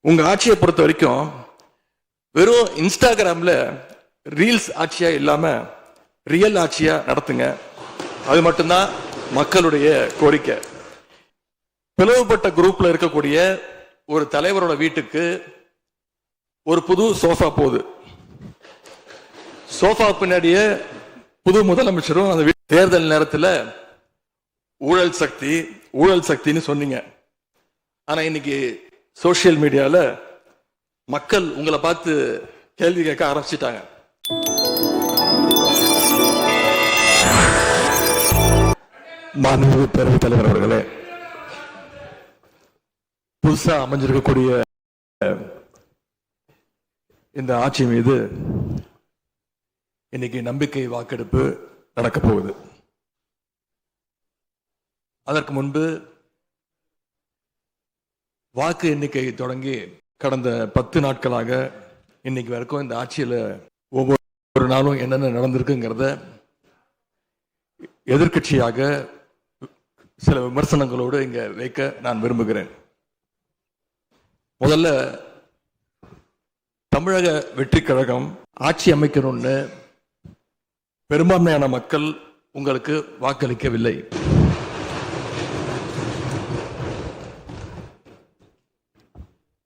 உங்க ஆட்சியை பொறுத்த வரைக்கும் வெறும் இன்ஸ்டாகிராம்ல ரீல்ஸ் ஆட்சியா இல்லாம ரியல் ஆட்சியா நடத்துங்க. அது மட்டும்தான் மக்களுடைய கோரிக்கை. பிளவுபட்ட குரூப்ல இருக்கக்கூடிய ஒரு தலைவரோட வீட்டுக்கு ஒரு புது சோஃபா போகுது. சோஃபா பின்னாடியே புது முதலமைச்சரும் அந்த தேர்தல் நேரத்தில் ஊழல் சக்தின்னு சொன்னீங்க. ஆனா இன்னைக்கு சோசியல் மீடியால மக்கள் உங்களை பார்த்து கேள்வி கேட்க ஆரம்பிச்சிட்டாங்க. மாண்புமிகு பேரவைத் தலைவர் அவர்களே, புதுசா அமைஞ்சிருக்கக்கூடிய இந்த ஆட்சி மீது இன்னைக்கு நம்பிக்கை வாக்கெடுப்பு நடக்க போகுது. அதற்கு முன்பு வாக்கு எண்ணிக்கை தொடங்கி கடந்த 10 நாட்களாக இன்னைக்கு வரைக்கும் இந்த ஆட்சியில் ஒவ்வொரு நாளும் என்னென்ன நடந்திருக்குங்கிறத எதிர்கட்சியாக சில விமர்சனங்களோடு இங்க வைக்க நான் விரும்புகிறேன். முதல்ல தமிழக வெற்றி கழகம் ஆட்சி அமைக்கணும்னு பெரும்பான்மையான மக்கள் உங்களுக்கு வாக்களிக்கவில்லை.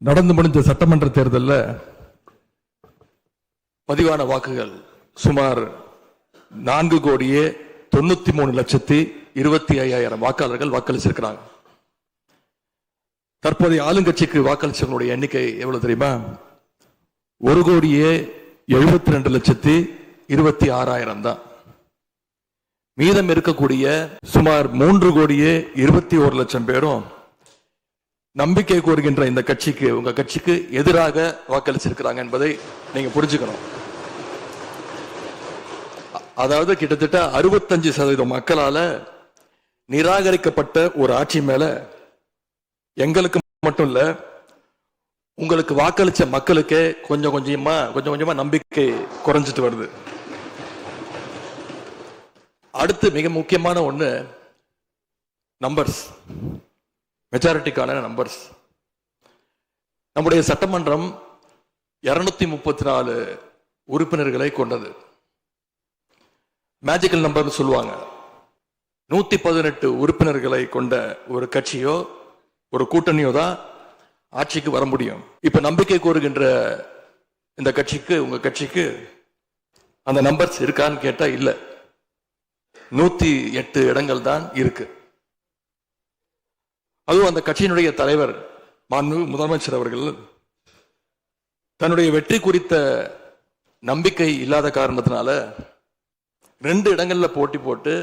நடந்து முடிந்த சட்டமன்ற தேர்தலில் பதிவான வாக்குகள் சுமார் 4,93,25,000 வாக்காளர்கள் வாக்களிச்சிருக்கிறாங்க. தற்போதைய ஆளுங்கட்சிக்கு வாக்களிச்சவங்களுடைய எண்ணிக்கை எவ்வளவு தெரியுமா? 1,72,26,000 தான். மீதம் இருக்கக்கூடிய சுமார் 3,21,00,000 பேரும் நம்பிக்கை கோருகின்ற இந்த கட்சிக்கு, உங்க கட்சிக்கு எதிராக வாக்களிச்சிருக்கிறாங்க என்பதை நீங்க புரிஞ்சுக்கணும். அதாவது கிட்டத்தட்ட 65% மக்களால நிராகரிக்கப்பட்ட ஒரு ஆட்சி மேல எங்களுக்கு மட்டும் இல்ல, உங்களுக்கு வாக்களிச்ச மக்களுக்கே கொஞ்சம் கொஞ்சமா நம்பிக்கை குறைஞ்சிட்டு வருது. அடுத்து மிக முக்கியமான ஒண்ணு நம்பர்ஸ், மெஜாரிட்டிக்கான நம்பர்ஸ். நம்முடைய சட்டமன்றம் 234 உறுப்பினர்களை கொண்டது. மேஜிக்கல் நம்பர் சொல்லுவாங்க. 118 உறுப்பினர்களை கொண்ட ஒரு கட்சியோ ஒரு கூட்டணியோ தான் ஆட்சிக்கு வர முடியும். இப்ப நம்பிக்கை கோருகின்ற இந்த கட்சிக்கு, உங்க கட்சிக்கு அந்த நம்பர்ஸ் இருக்கான்னு கேட்டா இல்ல. 108 இடங்கள் தான் இருக்கு. அதுவும் அந்த கட்சியினுடைய தலைவர் மாண்புமிகு முதலமைச்சர் அவர்கள் தன்னுடைய வெற்றி குறித்த நம்பிக்கை இல்லாத காரணத்தினால 2 இடங்கள்ல போட்டி போட்டு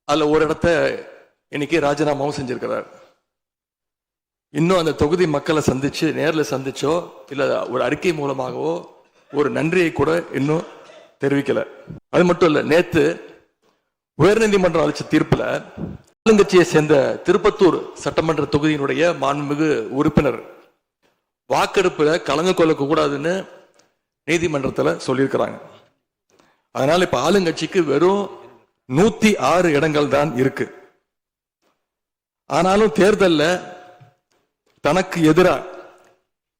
அதுல ஒரு இடத்தை இன்னைக்கு ராஜினாமாவும் செஞ்சிருக்கிறார். இன்னும் அந்த தொகுதி மக்களை சந்திச்சு, நேரில் சந்திச்சோ இல்ல ஒரு அறிக்கை மூலமாகவோ ஒரு நன்றியை கூட இன்னும் தெரிவிக்கல. அது மட்டும் இல்ல, நேத்து உயர்நீதிமன்றம் அளிச்ச தீர்ப்புல ஆளுங்கட்சியை சேர்ந்த திருப்பத்தூர் சட்டமன்ற தொகுதியினுடைய மாண்புமிகு உறுப்பினர் வாக்கெடுப்புல கலந்து கொள்ள கூடாதுன்னு நீதிமன்றத்தில் சொல்லியிருக்கிறாங்க. அதனால இப்ப ஆளுங்கட்சிக்கு வெறும் 106 இடங்கள் தான் இருக்கு. ஆனாலும் தேர்தல்ல தனக்கு எதிராக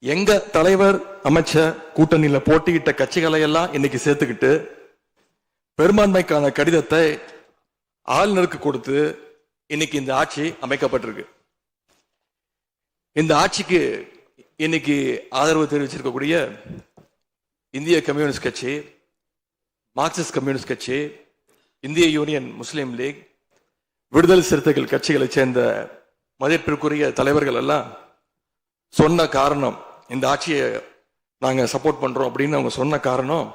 எங்க தலைவர் அமைச்ச கூட்டணியில போட்டியிட்ட கட்சிகளை எல்லாம் இன்னைக்கு சேர்த்துக்கிட்டு பெரும்பான்மைக்கான கடிதத்தை ஆளுநருக்கு கொடுத்து இன்னைக்கு இந்த ஆட்சி அமைக்கப்பட்டிருக்கு. இந்த ஆட்சிக்கு இன்னைக்கு ஆதரவு தெரிவிச்சிருக்கக்கூடிய இந்திய கம்யூனிஸ்ட் கட்சி, மார்க்சிஸ்ட் கம்யூனிஸ்ட் கட்சி, இந்திய யூனியன் முஸ்லீம் லீக், விடுதலை சிறுத்தைகள் கட்சிகளை சேர்ந்த மதிப்பிற்குரிய தலைவர்கள் எல்லாம் சொன்ன காரணம், இந்த ஆட்சியை நாங்க சப்போர்ட் பண்றோம் அப்படின்னு அவங்க சொன்ன காரணம்,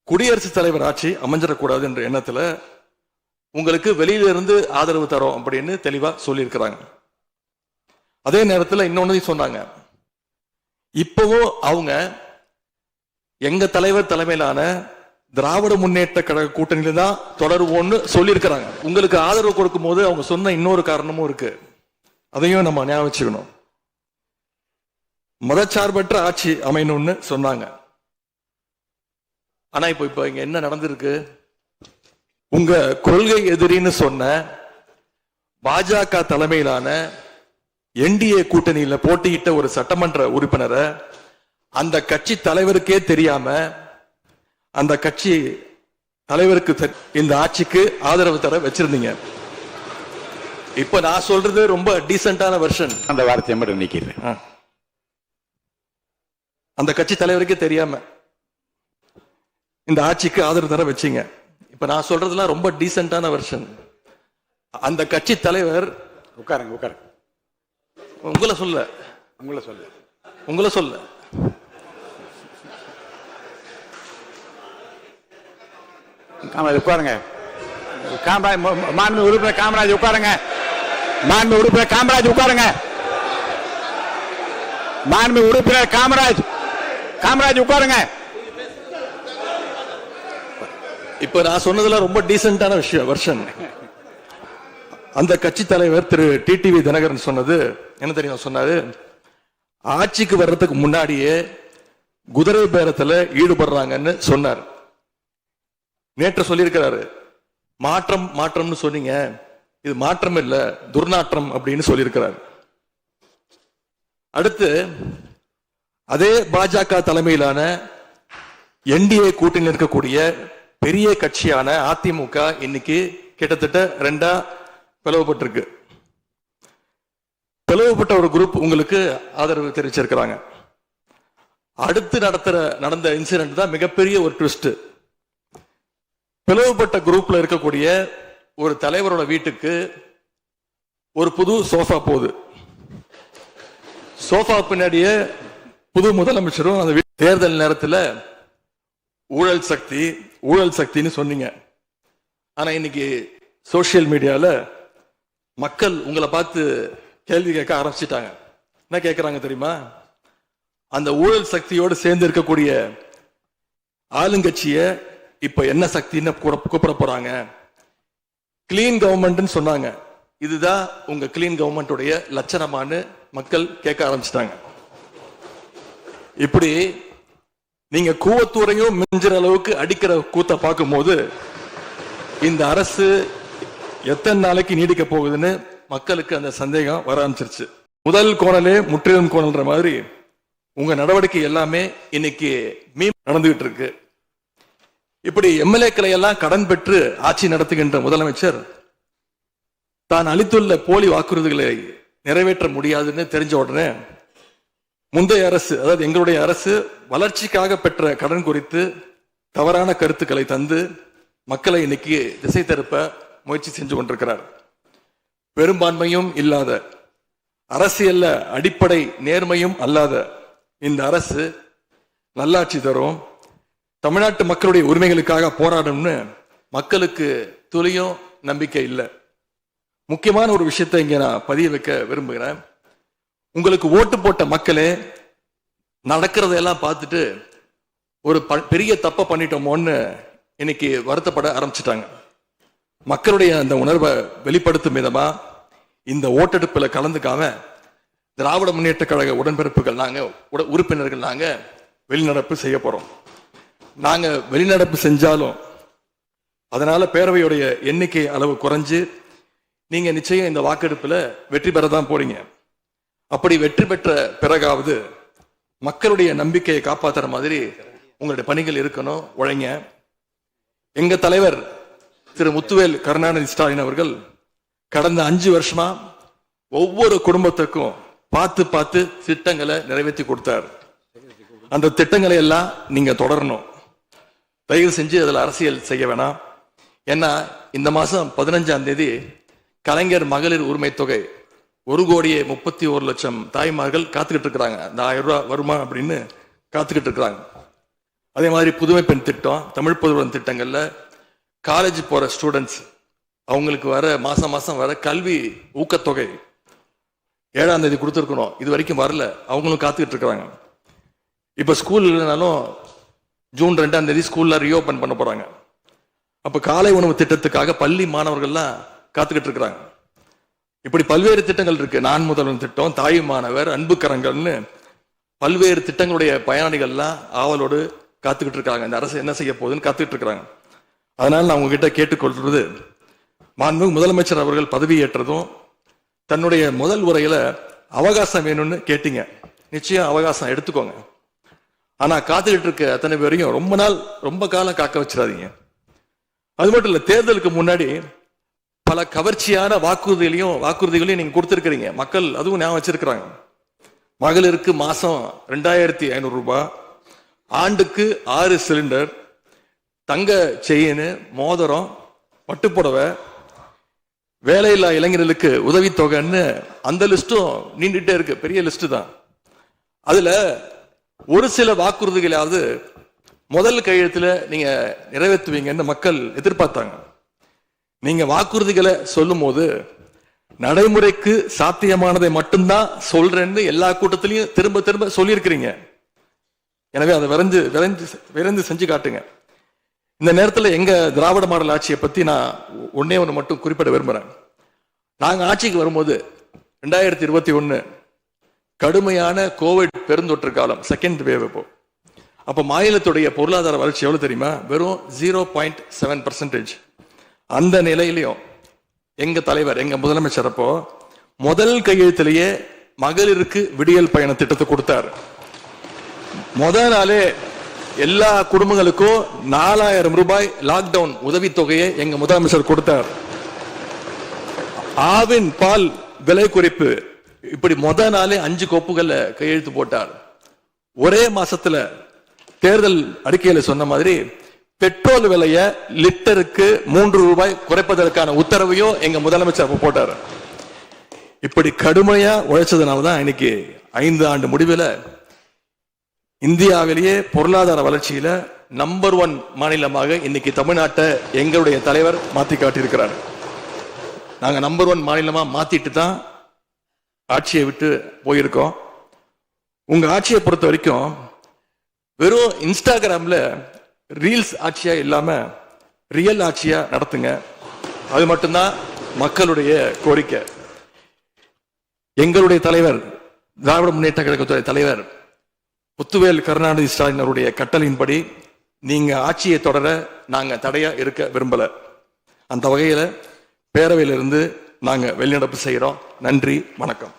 குடியரசுத் தலைவர் ஆட்சி அமைஞ்சிடக்கூடாது என்ற எண்ணத்துல உங்களுக்கு வெளியில இருந்து ஆதரவு தரோம் அப்படின்னு தெளிவா சொல்லியிருக்கிறாங்க. அதே நேரத்தில் இன்னொன்னு சொன்னாங்க, இப்பவும் அவங்க எங்க தலைவர் தலைமையிலான திராவிட முன்னேற்ற கழக கூட்டணியில தான் தொடருவோம்னு சொல்லியிருக்கிறாங்க. உங்களுக்கு ஆதரவு கொடுக்கும் போது அவங்க சொன்ன இன்னொரு காரணமும் இருக்கு, அதையும் நம்ம ஞாபகம் வச்சுக்கணும். மதச்சார்பற்ற ஆட்சி அமையணும்னு சொன்னாங்க. ஆனா இப்ப இங்க என்ன நடந்திருக்கு? உங்க கொள்கை எதிரின்னு சொன்ன பாஜக தலைமையிலான என்டிஏ கூட்டணியில போட்டியிட்ட ஒரு சட்டமன்ற உறுப்பினரை அந்த கட்சி தலைவருக்கே தெரியாம அந்த கட்சி தலைவருக்கு இந்த ஆட்சிக்கு ஆதரவு தர வச்சிருந்தீங்க. இப்ப நான் சொல்றது ரொம்ப டீசென்டான வெர்ஷன். அந்த வார்த்தையை மட்டும் நீக்கிறேன். அந்த கட்சி தலைவருக்கே தெரியாம இந்த ஆட்சிக்கு ஆதரவு தர வச்சீங்க. இப்ப நான் சொல்றதுலாம் ரொம்ப டீசென்டான வெர்ஷன். அந்த கட்சி தலைவர் உட்காருங்க உட்காருங்க. உங்களை சொல்ல உங்களை சொல்ல உட்காருங்க. மாண்பு உறுப்பினர் காமராஜ் உட்காருங்க. மாண்பு உறுப்பினர் காமராஜ் உட்காருங்க. மாண்பு உறுப்பினர் காமராஜ் உட்காருங்க. இப்ப நான் சொன்னதுல ரொம்ப டீசென்டான விஷயம் வெர்ஷன். அந்த கட்சி தலைவர் திரு டிடிவி தினகரன் சொன்னது என்ன தெரியும்? சொன்னாரு, ஆட்சிக்கு வர்றதுக்கு முன்னாடியே குதிரை பேரத்துல ஈடுபடுறாங்கன்னு சொன்னார். நேற்று சொல்லியிருக்கிறாரு, மாற்றம்னு சொன்னீங்க, இது மாற்றம் இல்ல துர்நாற்றம் அப்படின்னு சொல்லியிருக்கிறார். அடுத்து அதே பாஜக தலைமையிலான என்டிஏ கூட்டணியில் இருக்கக்கூடிய பெரிய கட்சியான அதிமுக இன்னைக்கு கிட்டத்தட்ட 2 பிளவுபட்டிருக்கு. பிளவுபட்ட ஒரு குரூப் உங்களுக்கு ஆதரவு தெரிவிச்சிருக்கிறாங்க. அடுத்து நடந்த இன்சிடென்ட் தான் மிகப்பெரிய ஒரு ட்விஸ்ட். பிளவுபட்ட குரூப்ல இருக்கக்கூடிய ஒரு தலைவரோட வீட்டுக்கு ஒரு புது சோஃபா போகுது. சோஃபா பின்னாடியே புது முதலமைச்சரும் அந்த தேர்தல் நேரத்தில் ஊழல் சக்தின்னு சொன்னீங்க. ஆனா இன்னைக்கு சோசியல் மீடியால மக்கள் உங்களை பார்த்து கேள்வி கேட்க ஆரம்பிச்சிட்டாங்க. என்ன கேட்கிறாங்க தெரியுமா? அந்த ஊழல் சக்தியோடு சேர்ந்து இருக்கக்கூடிய ஆளுங்கட்சிய இப்ப என்ன சக்தின்னு கூப்பிட போறாங்க. கிளீன் கவர்மெண்ட் சொன்னாங்க. இதுதான் உங்க கிளீன் கவர்மெண்ட் லட்சணமானு மக்கள் கேட்க ஆரம்பிச்சிட்டாங்க. இப்படி நீங்க கூவத்தூரையும் மிஞ்சிற அளவுக்கு அடிக்கிற கூத்த பார்க்கும் போது இந்த அரசு எத்தனை நாளைக்கு நீடிக்க போகுதுன்னு மக்களுக்கு அந்த சந்தேகம் வர ஆரம்பிச்சிருச்சு. முதல் கோணலே முற்றிலும் கோணல்ன்ற மாதிரி உங்க நடவடிக்கை எல்லாமே இன்னைக்கு நடந்துகிட்டு இருக்கு. இப்படி எம்எல்ஏக்களை எல்லாம் கடன் பெற்று ஆட்சி நடத்துகின்ற முதலமைச்சர் தான் அளித்துள்ள போலி வாக்குறுதிகளை நிறைவேற்ற முடியாதுன்னு தெரிஞ்ச உடனே முந்தைய அரசு, அதாவது எங்களுடைய அரசு, வளர்ச்சிக்காக பெற்ற கடன் குறித்து தவறான கருத்துக்களை தந்து மக்களை இன்னைக்கு திசை திருப்ப முயற்சி செஞ்சு கொண்டிருக்கிறார். பெரும்பான்மையும் இல்லாத, அரசியல்ல அடிப்படை நேர்மையும் அல்லாத இந்த அரசு நல்லாட்சி தரும், தமிழ்நாட்டு மக்களுடைய உரிமைகளுக்காக போராடும்னு மக்களுக்கு துளியும் நம்பிக்கை இல்லை. முக்கியமான ஒரு விஷயத்தை இங்க நான் பதிய வைக்க விரும்புகிறேன். உங்களுக்கு ஓட்டு போட்ட மக்களே நடக்கிறதையெல்லாம் பார்த்துட்டு ஒரு பெரிய தப்பை பண்ணிட்டோமோன்னு இன்னைக்கு வருத்தப்பட ஆரம்பிச்சிட்டாங்க. மக்களுடைய அந்த உணர்வை வெளிப்படுத்தும் விதமா இந்த ஓட்டெடுப்பில் கலந்துக்காம திராவிட முன்னேற்ற கழக உடன்பிறப்புகள் உறுப்பினர்கள் நாங்க வெளிநடப்பு செய்ய போறோம். நாங்க வெளிநடப்பு செஞ்சாலும் அதனால பேரவையுடைய எண்ணிக்கை அளவு குறைஞ்சு நீங்க நிச்சயம் இந்த வாக்கெடுப்புல வெற்றி பெறதான் போறீங்க. அப்படி வெற்றி பெற்ற பிறகாவது மக்களுடைய நம்பிக்கையை காப்பாற்றுற மாதிரி உங்களுடைய பணிகள் இருக்கணும், உழைங்க. எங்க தலைவர் திரு முத்துவேல் கருணாநிதி ஸ்டாலின் அவர்கள் கடந்த 5 வருஷமா ஒவ்வொரு குடும்பத்துக்கும் பார்த்து திட்டங்களை நிறைவேற்றி கொடுத்தார். அந்த திட்டங்களை எல்லாம் நீங்க தொடரணும். தயவு செஞ்சு அதில் அரசியல் செய்ய வேணாம். ஏன்னா இந்த மாசம் 15ஆம் தேதி கலைஞர் மகளிர் உரிமை தொகை 1,31,00,000 தாய்மார்கள் காத்துக்கிட்டு இருக்கிறாங்க. இந்த 1000 ரூபாய் வருமா அப்படின்னு காத்துக்கிட்டு இருக்கிறாங்க. அதே மாதிரி புதுமை பெண் திட்டம், தமிழ் புதுவன் திட்டங்கள்ல காலேஜ் போற ஸ்டூடெண்ட்ஸ் அவங்களுக்கு வர மாசம் வர கல்வி ஊக்கத்தொகை 7ஆம் தேதி கொடுத்துருக்கணும். இது வரைக்கும் வரல, அவங்களும் காத்துக்கிட்டு இருக்கிறாங்க. இப்ப ஸ்கூல் இல்லைனாலும் ஜூன் 2ஆம் தேதி ஸ்கூல்ல ரீஓபன் பண்ண போறாங்க. அப்ப காலை உணவு திட்டத்துக்காக பள்ளி மாணவர்கள்லாம் காத்துக்கிட்டு இருக்கிறாங்க. இப்படி பல்வேறு திட்டங்கள் இருக்கு. நான் முதல்வன் திட்டம், தாய் மாணவர், அன்பு கரங்கள்னு பல்வேறு திட்டங்களுடைய பயனாளிகள்லாம் ஆவலோடு காத்துக்கிட்டு இருக்காங்க. இந்த அரசு என்ன செய்ய போகுதுன்னு காத்துக்கிட்டு இருக்கிறாங்க. அதனால நான் உங்ககிட்ட கேட்டுக்கொள்றது, மாண்புமிகு முதலமைச்சர் அவர்கள் பதவியேற்றதும் தன்னுடைய முதல் உரையில அவகாசம் வேணும்னு கேட்டீங்க. நிச்சயம் அவகாசம் எடுத்துக்கோங்க. ஆனா காத்துக்கிட்டு இருக்க அத்தனை பேரையும் ரொம்ப காலம் காக்க வச்சிடாதீங்க. அது மட்டும் இல்ல, தேர்தலுக்கு முன்னாடி பல கவர்ச்சியான வாக்குறுதிகளையும் நீங்க கொடுத்திருக்கிறீங்க. மக்கள் அதுவும் ஞாபகம் வச்சிருக்கிறாங்க. மகளிருக்கு மாசம் 2500 ரூபாய், ஆண்டுக்கு 6 சிலிண்டர், தங்க செயின், மோதிரம், பட்டுப்புடவை, வேலையில்லா இளைஞர்களுக்கு உதவித்தொகைன்னு அந்த லிஸ்டும் நீண்டுட்டே இருக்கு. பெரிய லிஸ்ட் தான். அதுல ஒரு சில வாக்குறுதிகளாவது முதல் கையெழுத்துல நீங்க நிறைவேற்றுவீங்கன்னு மக்கள் எதிர்பார்த்தாங்க. நீங்க வாக்குறுதிகளை சொல்லும் போது நடைமுறைக்கு சாத்தியமானதை மட்டும்தான் சொல்றேன்னு எல்லா கூட்டத்திலையும் திரும்ப திரும்ப சொல்லியிருக்கிறீங்க. எனவே அதை விரைந்து செஞ்சு காட்டுங்க. இந்த நேரத்தில் எங்க திராவிட மாடல் ஆட்சியை பத்தி நான் ஒன்னே ஒன்று மட்டும் குறிப்பிட விரும்புறேன். நாங்க ஆட்சிக்கு வரும்போது 2021 கடுமையான கோவிட் பெருந்தொற்று காலம், செகண்ட் வேவ். அப்போ மாநிலத்துடைய பொருளாதார வளர்ச்சி எவ்வளவு தெரியுமா? வெறும் 0.7%. அந்த நிலையிலையும் எங்க தலைவர், எங்க முதலமைச்சர் அப்போ முதல் கையெழுத்திலேயே மகளிருக்கு விடியல் பயண திட்டத்தை கொடுத்தார். முதல் நாளே எல்லா குடும்பங்களுக்கும் 4000 ரூபாய் லாக்டவுன் உதவித்தொகையை எங்க முதலமைச்சர் கொடுத்தார். ஆவின் பால் விலை குறைப்பு, இப்படி முதல் நாளே 5 கோப்புகள்ல கையெழுத்து போட்டார். ஒரே மாசத்துல தேர்தல் அறிக்கையில சொன்ன மாதிரி பெட்ரோல் விலைய லிட்டருக்கு 3 ரூபாய் குறைப்பதற்கான உத்தரவையும் எங்க முதலமைச்சர் போட்டார். இப்படி கடுமையா உழைச்சதுனாலதான் இன்னைக்கு 5 ஆண்டு முடிவில் இந்தியாவிலேயே பொருளாதார வளர்ச்சியில நம்பர் 1 மாநிலமாக இன்னைக்கு தமிழ்நாட்டை எங்களுடைய தலைவர் மாத்தி காட்டியிருக்கிறார். நாங்க நம்பர் 1 மாநிலமா மாத்திட்டு தான் ஆட்சியை விட்டு போயிருக்கோம். உங்க ஆட்சியை பொறுத்த வரைக்கும் வெறும் இன்ஸ்டாகிராம்ல ரீல்ஸ் ஆட்சியா இல்லாம ரியல் ஆட்சியா நடத்துங்க. அது மட்டும்தான் மக்களுடைய கோரிக்கை. எங்களுடைய தலைவர், திராவிட முன்னேற்ற கழகத்துடைய தலைவர் முத்துவேல் கருணாநிதி ஸ்டாலின் அவருடைய கட்டளையின்படி நீங்க ஆட்சியை தொடர நாங்க தடையா இருக்க விரும்பல. அந்த வகையில பேரவையிலிருந்து நாங்க வெளிநடப்பு செய்யறோம். நன்றி, வணக்கம்.